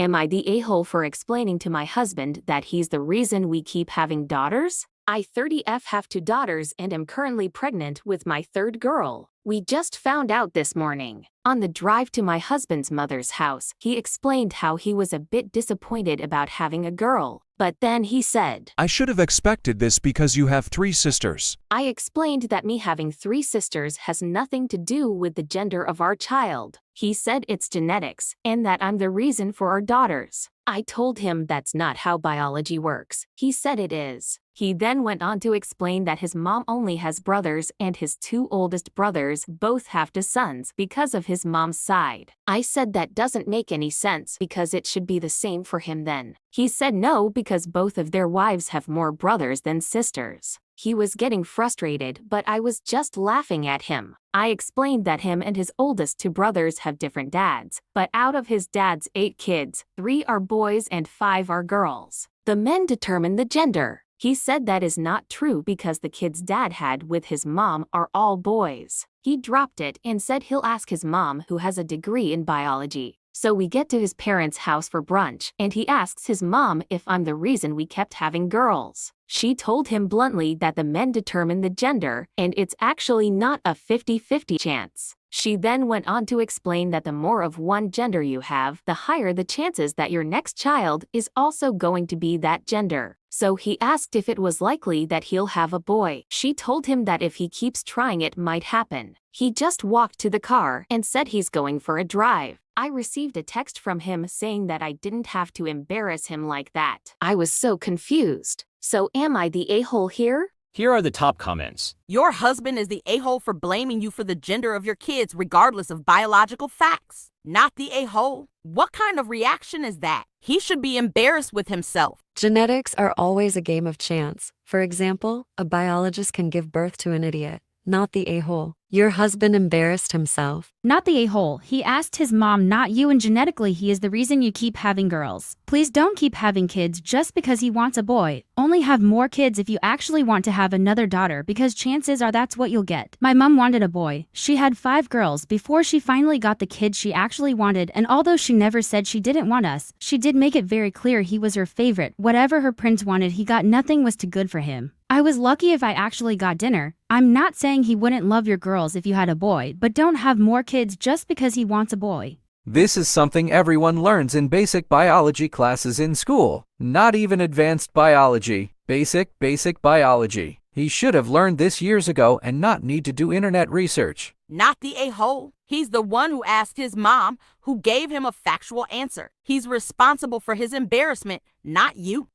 Am I the a-hole for explaining to my husband that he's the reason we keep having daughters? I 30F have 2 daughters and am currently pregnant with my 3rd girl. We just found out this morning. On the drive to my husband's mother's house, he explained how he was a bit disappointed about having a girl. But then he said, I should have expected this because you have 3 sisters. I explained that me having 3 sisters has nothing to do with the gender of our child. He said it's genetics, and that I'm the reason for our daughters. I told him that's not how biology works. He said it is. He then went on to explain that his mom only has brothers and his 2 oldest brothers both have 2 sons because of his mom's side. I said that doesn't make any sense because it should be the same for him then. He said no because both of their wives have more brothers than sisters. He was getting frustrated, but I was just laughing at him. I explained that him and his oldest 2 brothers have different dads, but out of his dad's 8 kids, 3 are boys and 5 are girls. The men determine the gender. He said that is not true because the kids dad had with his mom are all boys. He dropped it and said he'll ask his mom, who has a degree in biology. So we get to his parents' house for brunch, and he asks his mom if I'm the reason we kept having girls. She told him bluntly that the men determine the gender, and it's actually not a 50-50 chance. She then went on to explain that the more of one gender you have, the higher the chances that your next child is also going to be that gender. So he asked if it was likely that he'll have a boy. She told him that if he keeps trying it might happen. He just walked to the car and said he's going for a drive. I received a text from him saying that I didn't have to embarrass him like that. I was so confused. So am I the a-hole here? Here are the top comments. Your husband is the a-hole for blaming you for the gender of your kids regardless of biological facts. Not the a-hole. What kind of reaction is that? He should be embarrassed with himself. Genetics are always a game of chance. For example, a biologist can give birth to an idiot. Not the a-hole. Your husband embarrassed himself. Not the a-hole. He asked his mom, not you, and genetically he is the reason you keep having girls. Please don't keep having kids just because he wants a boy. Only have more kids if you actually want to have another daughter because chances are that's what you'll get. My mom wanted a boy. She had 5 girls before she finally got the kid she actually wanted, and although she never said she didn't want us, she did make it very clear he was her favorite. Whatever her prince wanted, he got. Nothing was too good for him. I was lucky if I actually got dinner. I'm not saying he wouldn't love your girls if you had a boy, but don't have more kids just because he wants a boy. This is something everyone learns in basic biology classes in school. Not even advanced biology. Basic biology. He should have learned this years ago and not need to do internet research. Not the a-hole. He's the one who asked his mom, who gave him a factual answer. He's responsible for his embarrassment, not you.